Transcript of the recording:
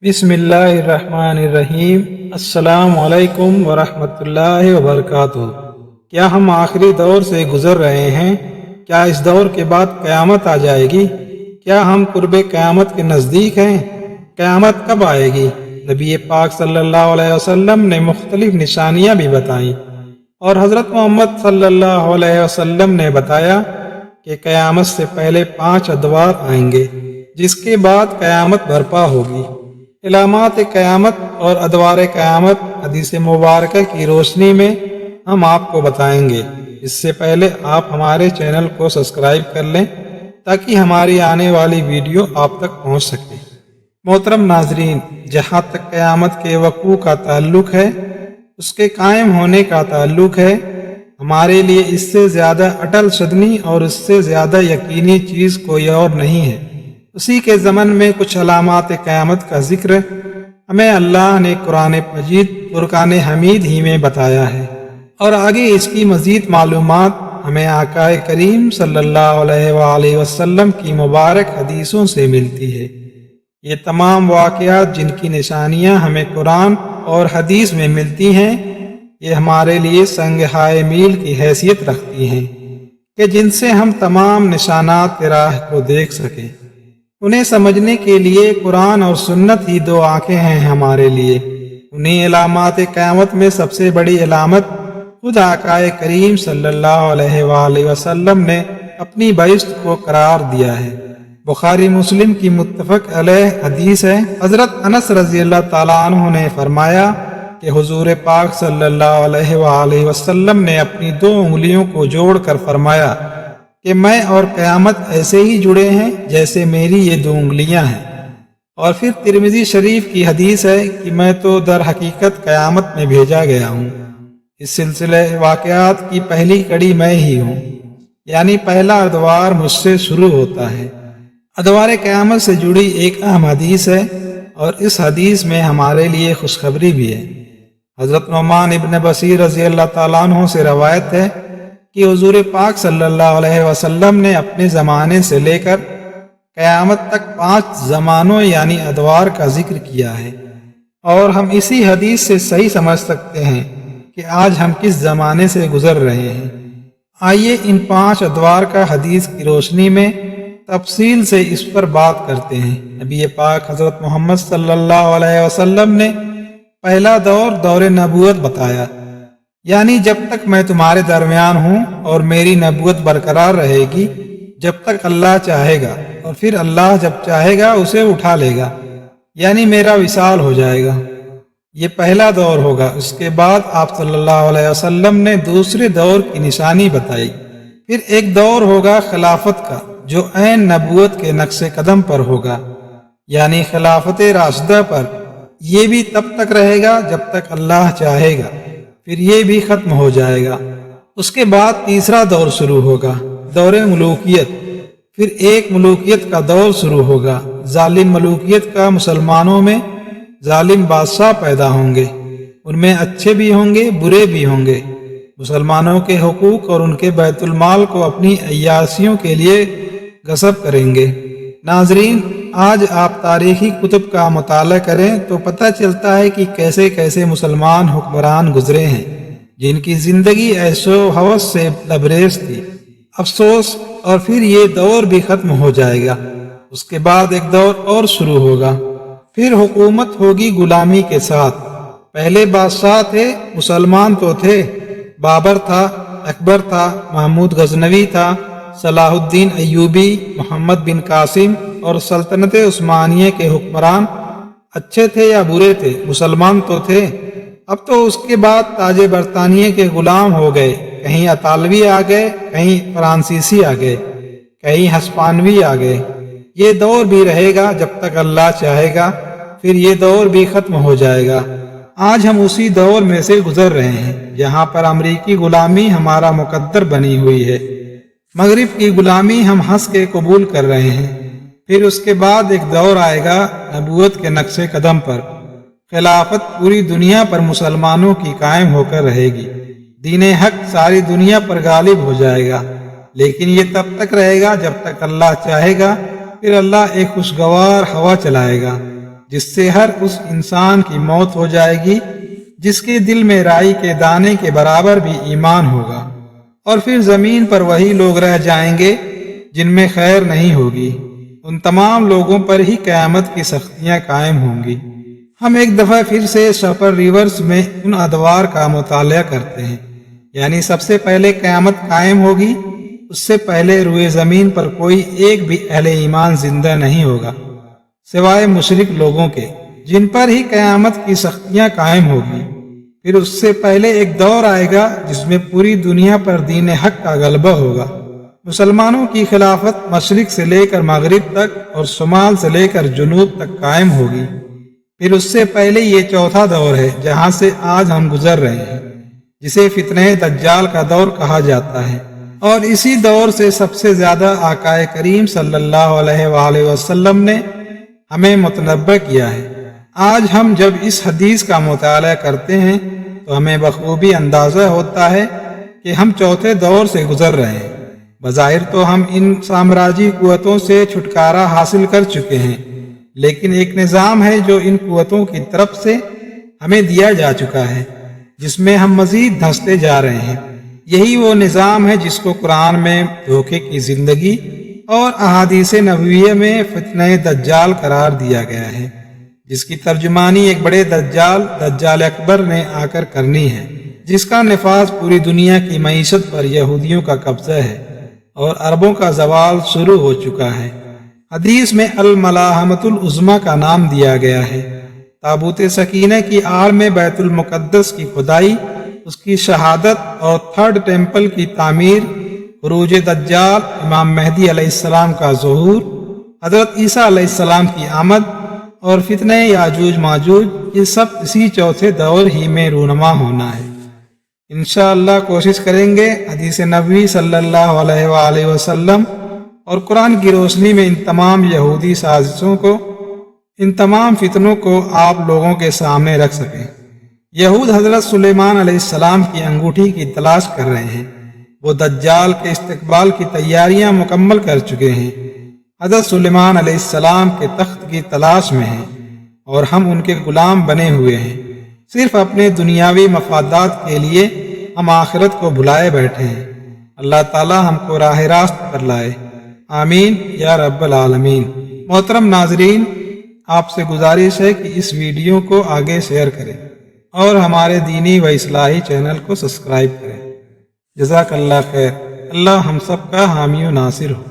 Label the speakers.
Speaker 1: بسم اللہ الرحمن الرحیم۔ السلام علیکم ورحمۃ اللہ وبرکاتہ۔ کیا ہم آخری دور سے گزر رہے ہیں؟ کیا اس دور کے بعد قیامت آ جائے گی؟ کیا ہم قرب قیامت کے نزدیک ہیں؟ قیامت کب آئے گی؟ نبی پاک صلی اللہ علیہ وسلم نے مختلف نشانیاں بھی بتائیں، اور حضرت محمد صلی اللہ علیہ وسلم نے بتایا کہ قیامت سے پہلے 5 ادوار آئیں گے، جس کے بعد قیامت برپا ہوگی۔ علامات قیامت اور ادوار قیامت حدیث مبارکہ کی روشنی میں ہم آپ کو بتائیں گے۔ اس سے پہلے آپ ہمارے چینل کو سبسکرائب کر لیں تاکہ ہماری آنے والی ویڈیو آپ تک پہنچ سکے۔ محترم ناظرین، جہاں تک قیامت کے وقوع کا تعلق ہے، اس کے قائم ہونے کا تعلق ہے، ہمارے لیے اس سے زیادہ اٹل شدنی اور اس سے زیادہ یقینی چیز کوئی اور نہیں ہے۔ اسی کے ضمن میں کچھ علامات قیامت کا ذکر ہمیں اللہ نے قرآن مجید فرقان حمید ہی میں بتایا ہے، اور آگے اس کی مزید معلومات ہمیں آقا کریم صلی اللہ علیہ وآلہ وسلم کی مبارک حدیثوں سے ملتی ہے۔ یہ تمام واقعات جن کی نشانیاں ہمیں قرآن اور حدیث میں ملتی ہیں، یہ ہمارے لیے سنگ ہائے میل کی حیثیت رکھتی ہیں کہ جن سے ہم تمام نشانات راہ کو دیکھ سکیں۔ انہیں سمجھنے کے لیے قرآن اور سنت ہی 2 آنکھیں ہیں ہمارے لیے۔ انہیں علامات قیامت میں سب سے بڑی علامت خود آقا کریم صلی اللہ علیہ وآلہ وسلم نے اپنی بعثت کو قرار دیا ہے۔ بخاری مسلم کی متفق علیہ حدیث ہے، حضرت انس رضی اللہ تعالیٰ عنہ نے فرمایا کہ حضور پاک صلی اللہ علیہ وآلہ وسلم نے اپنی 2 انگلیوں کو جوڑ کر فرمایا کہ میں اور قیامت ایسے ہی جڑے ہیں جیسے میری یہ 2 انگلیاں ہیں۔ اور پھر ترمذی شریف کی حدیث ہے کہ میں تو در حقیقت قیامت میں بھیجا گیا ہوں۔ اس سلسلے واقعات کی پہلی کڑی میں ہی ہوں، یعنی پہلا ادوار مجھ سے شروع ہوتا ہے۔ ادوار قیامت سے جڑی ایک اہم حدیث ہے، اور اس حدیث میں ہمارے لیے خوشخبری بھی ہے۔ حضرت نعمان ابن بشیر رضی اللہ تعالیٰ عنہ سے روایت ہے کہ حضور پاک صلی اللہ علیہ وسلم نے اپنے زمانے سے لے کر قیامت تک 5 زمانوں یعنی ادوار کا ذکر کیا ہے، اور ہم اسی حدیث سے صحیح سمجھ سکتے ہیں کہ آج ہم کس زمانے سے گزر رہے ہیں۔ آئیے ان 5 ادوار کا حدیث کی روشنی میں تفصیل سے اس پر بات کرتے ہیں۔ نبی پاک حضرت محمد صلی اللہ علیہ وسلم نے پہلا دور نبوت بتایا، یعنی جب تک میں تمہارے درمیان ہوں اور میری نبوت برقرار رہے گی جب تک اللہ چاہے گا، اور پھر اللہ جب چاہے گا اسے اٹھا لے گا، یعنی میرا وصال ہو جائے گا۔ یہ پہلا دور ہوگا۔ اس کے بعد آپ صلی اللہ علیہ وسلم نے دوسرے دور کی نشانی بتائی۔ پھر ایک دور ہوگا خلافت کا، جو عین نبوت کے نقش قدم پر ہوگا، یعنی خلافت راشدہ پر۔ یہ بھی تب تک رہے گا جب تک اللہ چاہے گا، پھر یہ بھی ختم ہو جائے گا۔ اس کے بعد تیسرا دور شروع ہوگا، دور ملوکیت۔ پھر ایک ملوکیت کا دور شروع ہوگا، ظالم ملوکیت کا۔ مسلمانوں میں ظالم بادشاہ پیدا ہوں گے، ان میں اچھے بھی ہوں گے، برے بھی ہوں گے۔ مسلمانوں کے حقوق اور ان کے بیت المال کو اپنی عیاشیوں کے لیے غصب کریں گے۔ ناظرین، آج آپ تاریخی کتب کا مطالعہ کریں تو پتہ چلتا ہے کہ کیسے کیسے مسلمان حکمران گزرے ہیں جن کی زندگی عیش و ہوس سے لبریز تھی۔ افسوس، اور پھر یہ دور بھی ختم ہو جائے گا۔ اس کے بعد ایک دور اور شروع ہوگا۔ پھر حکومت ہوگی غلامی کے ساتھ۔ پہلے بادشاہ تھے، مسلمان تو تھے، بابر تھا، اکبر تھا، محمود غزنوی تھا، صلاح الدین ایوبی، محمد بن قاسم، اور سلطنت عثمانیہ کے حکمران اچھے تھے یا برے تھے، مسلمان تو تھے۔ اب تو اس کے بعد تاج برطانیہ کے غلام ہو گئے، کہیں اطالوی آ گئے، کہیں فرانسیسی آ گئے، کہیں ہسپانوی آ گئے۔ یہ دور بھی رہے گا جب تک اللہ چاہے گا، پھر یہ دور بھی ختم ہو جائے گا۔ آج ہم اسی دور میں سے گزر رہے ہیں جہاں پر امریکی غلامی ہمارا مقدر بنی ہوئی ہے، مغرب کی غلامی ہم ہنس کے قبول کر رہے ہیں۔ پھر اس کے بعد ایک دور آئے گا نبوت کے نقش قدم پر۔ خلافت پوری دنیا پر مسلمانوں کی قائم ہو کر رہے گی، دین حق ساری دنیا پر غالب ہو جائے گا، لیکن یہ تب تک رہے گا جب تک اللہ چاہے گا۔ پھر اللہ ایک خوشگوار ہوا چلائے گا جس سے ہر اس انسان کی موت ہو جائے گی جس کے دل میں رائی کے دانے کے برابر بھی ایمان ہوگا، اور پھر زمین پر وہی لوگ رہ جائیں گے جن میں خیر نہیں ہوگی۔ ان تمام لوگوں پر ہی قیامت کی سختیاں قائم ہوں گی۔ ہم ایک دفعہ پھر سے شفر ریورس میں ان ادوار کا مطالعہ کرتے ہیں، یعنی سب سے پہلے قیامت قائم ہوگی، اس سے پہلے روئے زمین پر کوئی ایک بھی اہل ایمان زندہ نہیں ہوگا سوائے مشرک لوگوں کے، جن پر ہی قیامت کی سختیاں قائم ہوگی۔ پھر اس سے پہلے ایک دور آئے گا جس میں پوری دنیا پر دین حق کا غلبہ ہوگا۔ مسلمانوں کی خلافت مشرق سے لے کر مغرب تک اور شمال سے لے کر جنوب تک قائم ہوگی۔ پھر اس سے پہلے یہ چوتھا دور ہے جہاں سے آج ہم گزر رہے ہیں، جسے فتنہ دجال کا دور کہا جاتا ہے، اور اسی دور سے سب سے زیادہ آقا کریم صلی اللہ علیہ وآلہ وسلم نے ہمیں متنبہ کیا ہے۔ آج ہم جب اس حدیث کا مطالعہ کرتے ہیں تو ہمیں بخوبی اندازہ ہوتا ہے کہ ہم چوتھے دور سے گزر رہے ہیں۔ بظاہر تو ہم ان سامراجی قوتوں سے چھٹکارا حاصل کر چکے ہیں، لیکن ایک نظام ہے جو ان قوتوں کی طرف سے ہمیں دیا جا چکا ہے، جس میں ہم مزید دھنستے جا رہے ہیں۔ یہی وہ نظام ہے جس کو قرآن میں دھوکے کی زندگی اور احادیث نبویہ میں فتنہ دجال قرار دیا گیا ہے، جس کی ترجمانی ایک بڑے دجال اکبر نے آ کر کرنی ہے، جس کا نفاذ پوری دنیا کی معیشت پر یہودیوں کا قبضہ ہے اور عربوں کا زوال شروع ہو چکا ہے۔ حدیث میں الملاحمۃ العظمیٰ کا نام دیا گیا ہے۔ تابوت سکینہ کی آڑ میں بیت المقدس کی کھدائی، اس کی شہادت اور تھرڈ ٹیمپل کی تعمیر، خروج دجال، امام مہدی علیہ السلام کا ظہور، حضرت عیسیٰ علیہ السلام کی آمد اور فتنہ یاجوج ماجوج، یہ سب اسی چوتھے دور ہی میں رونما ہونا ہے۔ انشاءاللہ کوشش کریں گے حدیث نبوی صلی اللہ علیہ وآلہ وسلم اور قرآن کی روشنی میں ان تمام یہودی سازشوں کو، ان تمام فتنوں کو آپ لوگوں کے سامنے رکھ سکیں۔ یہود حضرت سلیمان علیہ السلام کی انگوٹھی کی تلاش کر رہے ہیں، وہ دجال کے استقبال کی تیاریاں مکمل کر چکے ہیں، حضرت سلیمان علیہ السلام کے تخت کی تلاش میں ہیں، اور ہم ان کے غلام بنے ہوئے ہیں۔ صرف اپنے دنیاوی مفادات کے لیے ہم آخرت کو بھلائے بیٹھے ہیں۔ اللہ تعالی ہم کو راہ راست پر لائے، آمین یا رب العالمین۔ محترم ناظرین، آپ سے گزارش ہے کہ اس ویڈیو کو آگے شیئر کریں اور ہمارے دینی و اصلاحی چینل کو سبسکرائب کریں۔ جزاک اللہ خیر۔ اللہ ہم سب کا حامی و ناصر ہو۔